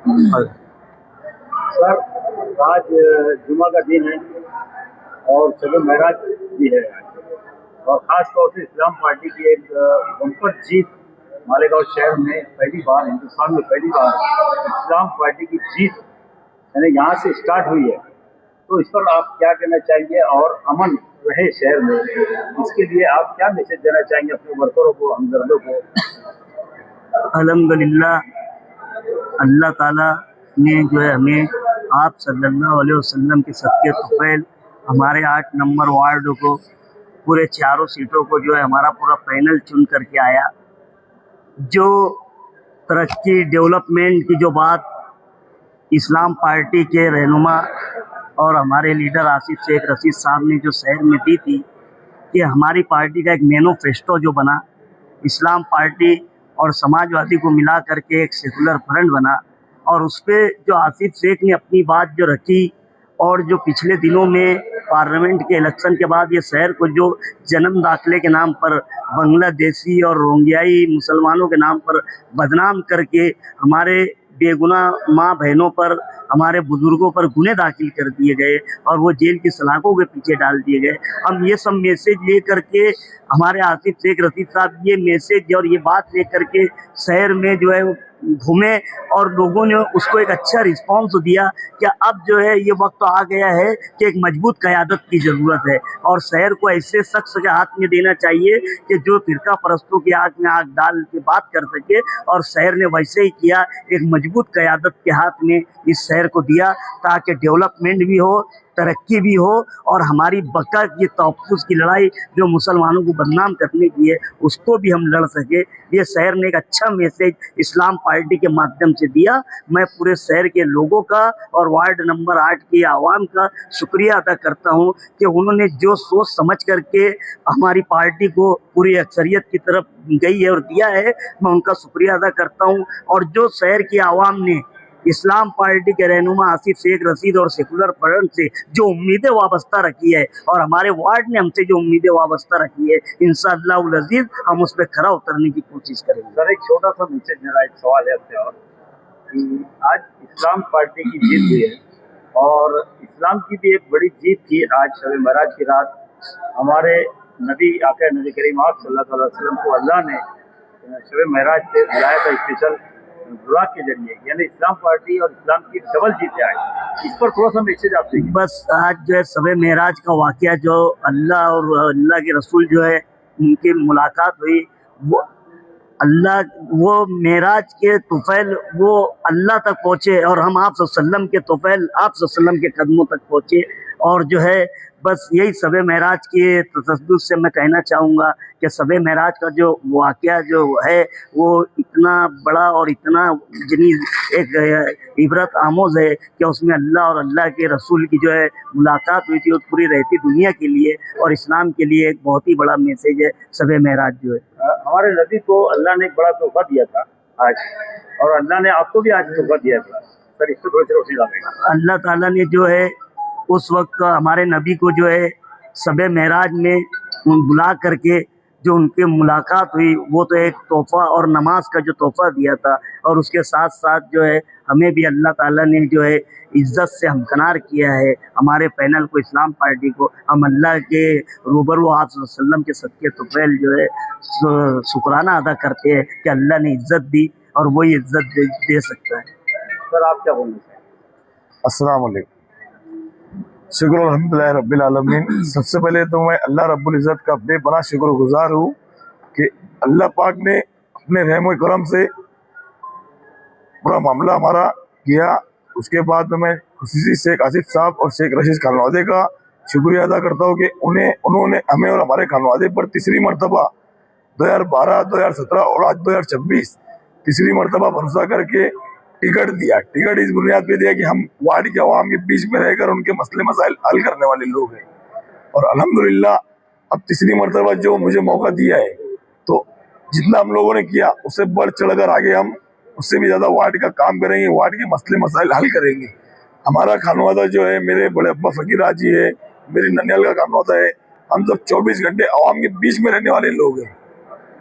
Sir, आज जुमा का दिन है और शब महराज भी है और ख़ास तौर से इस्लाम पार्टी की एक बम्पर जीत मालेगांव शहर में पहली बार, हिंदुस्तान में पहली बार इस्लाम पार्टी की जीत यानी यहाँ से स्टार्ट हुई है। तो इस पर आप क्या कहना चाहेंगे और अमन रहे शहर में, इसके लिए आप क्या मैसेज देना चाहेंगे अपने वर्करों को, हमदर्दों को? अल्हम्दुलिल्लाह, अल्लाह ताला ने जो है हमें आप सल्लल्लाहु अलैहि वसल्लम के सदके तुफैल हमारे 8 नंबर वार्ड को पूरे चारों सीटों को जो है हमारा पूरा पैनल चुन करके आया। जो तरक्की डेवलपमेंट की जो बात इस्लाम पार्टी के रहनुमा और हमारे लीडर आसिफ शेख रशीद साहब ने जो शहर में दी थी कि हमारी पार्टी का एक मैनिफेस्टो जो बना, इस्लाम पार्टी और समाजवादी को मिला करके एक सेकुलर फ्रंट बना, और उस पर जो आसिफ शेख ने अपनी बात जो रखी और जो पिछले दिनों में पार्लियामेंट के इलेक्शन के बाद ये शहर को जो जन्म दाखिले के नाम पर बांग्लादेशी और रोहिंग्याई मुसलमानों के नाम पर बदनाम करके हमारे बेगुनाह माँ बहनों पर, हमारे बुजुर्गों पर गुने दाखिल कर दिए गए और वो जेल की सलाखों के पीछे डाल दिए गए। हम ये सब मैसेज ले करके, हमारे आसिफ शेख रशीद साहब ये मैसेज और ये बात ले करके शहर में जो है घूमे और लोगों ने उसको एक अच्छा रिस्पांस दिया कि अब जो है ये वक्त तो आ गया है कि एक मजबूत क़यादत की ज़रूरत है और शहर को ऐसे शख्स के हाथ में देना चाहिए कि जो फ़िरका परस्तों की आग में आग डाल के बात कर सके, और शहर ने वैसे ही किया, एक मजबूत क़यादत के हाथ में इस शहर को दिया ताकि डेवलपमेंट भी हो, तरक्की भी हो और हमारी बका की तहफ़्फ़ुज़ की लड़ाई जो मुसलमानों को बदनाम करने की है उसको भी हम लड़ सके। ये शहर ने एक अच्छा मैसेज इस्लाम पार्टी के माध्यम से दिया। मैं पूरे शहर के लोगों का और वार्ड नंबर 8 की आवाम का शुक्रिया अदा करता हूँ कि उन्होंने जो सोच समझ करके हमारी पार्टी को पूरी अक्सरियत की तरफ गई है और दिया है, मैं उनका शुक्रिया अदा करता हूँ। और जो शहर की आवाम ने इस्लाम पार्टी के रहनुमा आसिफ शेख रशीद और सेकुलर फ्रंट से जो उम्मीदें वाबस्ता रखी है और हमारे वार्ड ने हमसे जो उम्मीदें वाबस्ता रखी है, इंशाअल्लाह अज़ीज़ हम उस पर खरा उतरने की कोशिश करेंगे। सर, एक छोटा सा मैसेज, मेरा एक सवाल है आपसे और कि आज इस्लाम पार्टी की जीत हुई है और इस्लाम की भी एक बड़ी जीत थी आज शब महराज की रात। हमारे नबी आका नबी करीम आप सल्लल्लाहु अलैहि वसल्लम को अल्लाह ने शब महराज से बुलाया था स्पेशल बुराक के जरिए, यानी इस्लाम पार्टी और इस्लाम की डबल जीत है। इस पर थोड़ा सा मैसेज आप देंगे? बस आज जो है शब महराज का वाक़या, जो अल्लाह और अल्लाह के रसूल जो है उनकी मुलाकात हुई, वो मेराज के तुफैल वो अल्लाह तक पहुँचे और हम आप सल्लम के तुफैल आप सल्लम के कदमों तक पहुँचे। और जो है बस यही शब महराज के तसद्दुक़ से मैं कहना चाहूँगा कि शब महराज का जो वाक़या जो है वो इतना बड़ा और इतना यानी एक इबरत आमोज़ है कि उसमें अल्लाह और अल्लाह के रसूल की जो है मुलाकात हुई थी, वो पूरी रहती दुनिया के लिए और इस्लाम के लिए एक बहुत ही बड़ा मैसेज है शब महराज जो है। हमारे नबी को अल्लाह ने एक बड़ा तोहफा दिया था आज, और अल्लाह ने आपको भी आज तोहफा दिया था। सर, इस पर थोड़ी सी रोशनी डालेगा। अल्लाह ताला ने जो है उस वक्त हमारे नबी को जो है शब महराज में बुला करके जो उनकी मुलाकात हुई, वो तो एक तोहफ़ा और नमाज का जो तोहफ़ा दिया था, और उसके साथ साथ जो है हमें भी अल्लाह ताला ने जो है इज़्ज़त से हमकनार किया है। हमारे पैनल को, इस्लाम पार्टी को, हम अल्लाह के रूबरू आप वसल्लम के सदके तुफैल जो है शुक्राना अदा करते हैं कि अल्लाह ने इज़्ज़त दी और वही इज़्ज़त दे सकता है। सर, आप क्या बोलना चाहेंगे? अस्सलाम वालेकुम। शुक्र अल्हम्दुलिल्लाह रब्बिल आलमीन। सबसे पहले तो मैं अल्लाह रब्बुल इज़्ज़त का बेपनाह शुक्रगुज़ार हूँ कि अल्लाह पाक ने अपने रहम व करम से पूरा मामला हमारा किया। उसके बाद में मैं खुशी शेख आसिफ साहब और शेख रशीद खानवादे का शुक्रिया अदा करता हूँ कि उन्होंने हमें और हमारे खानवादे पर तीसरी मरतबा 2012, 2017 और आज 2026 तीसरी मरतबा भरोसा करके टिकट दिया। टिकट इस बुनियाद पे दिया कि हम वार्ड के अवाम के बीच में रहकर उनके मसले मसाइल हल करने वाले लोग हैं, और अल्हम्दुलिल्लाह अब तीसरी मरतबा जो मुझे मौका दिया है, तो जितना हम लोगों ने किया उससे बढ़ चढ़कर आगे हम उससे भी ज़्यादा वार्ड का काम करेंगे, वार्ड के मसले मसाइल हल करेंगे। हमारा खानवादा जो है, मेरे बड़े अब्बा फ़कीर हाजी है, मेरी ननियाल का खानवादा है, हम सब 24 घंटे अवाम के बीच में रहने वाले लोग हैं।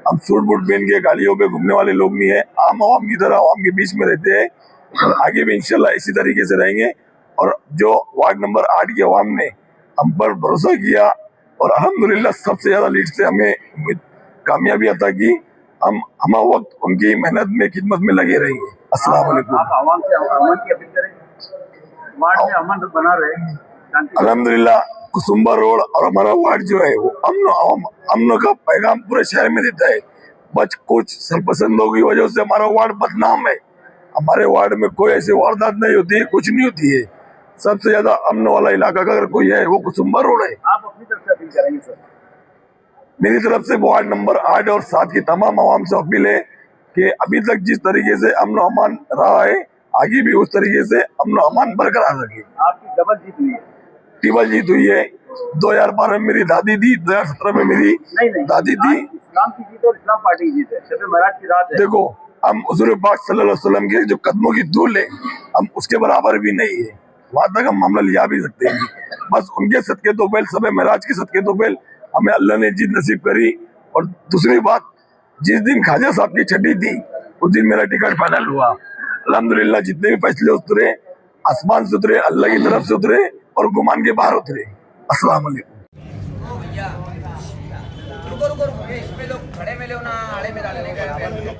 हम सूट बूट पहन के गालियों पे घूमने वाले लोग नहीं है, आम आवाम की तरह आवाम के बीच में रहते हैं। اور آگے بھی انشاءاللہ اسی طریقے سے رہیں گے. اور جو وارڈ نمبر 8 کی عوام نے ہم پر بھروسہ کیا اور الحمدللہ سب سے زیادہ لیڈ سے ہمیں کامیابی عطا کی, ہم ہمہ وقت ان کی محنت میں خدمت میں لگے رہیں گے. السلام علیکم. آپ عوام سے امن کی اپیل کریں گے, وارڈ میں امن بنا رہے. الحمدللہ کسمبا روڈ اور ہمارا وارڈ جو ہے وہ امن کا پیغام پورے شہر میں دیتا ہے. بس کچھ سرپسندوں کی وجہ سے ہمارا وارڈ بدنام ہے. ہمارے وارڈ میں کوئی ایسی واردات نہیں ہوتی ہے, کچھ نہیں ہوتی ہے. سب سے زیادہ امن والا علاقہ اگر کوئی ہے وہ کسمبا روڈ ہے. آپ اپنی طرف سے اپیل کریں گے سر؟ میری طرف سے وارڈ نمبر 8 اور 7 کی تمام عوام سے اپیل ہے کہ ابھی تک جس طریقے سے امن و امان رہا ہے آگے بھی اس طریقے سے امن و امان برقرار رکھے. آپ کی ڈبل جیت ہوئی ہے. ٹیبل جیت ہوئی ہے. 2012 میں میری دادی تھی, 2017 میں میری نہیں دادی تھی. اسلام کی جیت اور اسلام پارٹی کی جیت ہے. شب معراج کی رات ہے. دیکھو ہم حضور پاک صلی اللہ علیہ وسلم کے جو قدموں کی دھول ہے ہم اس کے برابر بھی نہیں ہے. وہاں تک ہم معاملہ لیا بھی سکتے ہیں. بس ان کے صدقے تو پہل, شب معراج کے صدقے تو پہل ہمیں اللہ نے جیت نصیب کری. اور دوسری بات, جس دن خواجہ صاحب کی چھٹی تھی اس دن میرا ٹکٹ فائنل ہوا. الحمدللہ جتنے بھی فیصلے اترے آسمان سے اترے, اللہ کی طرف سے اترے اور گمان کے باہر اترے. السلام علیکم. رکو رکو رکو, اس پہ لوگ کھڑے میں لے نا, آڑے میں ڈالنے کا.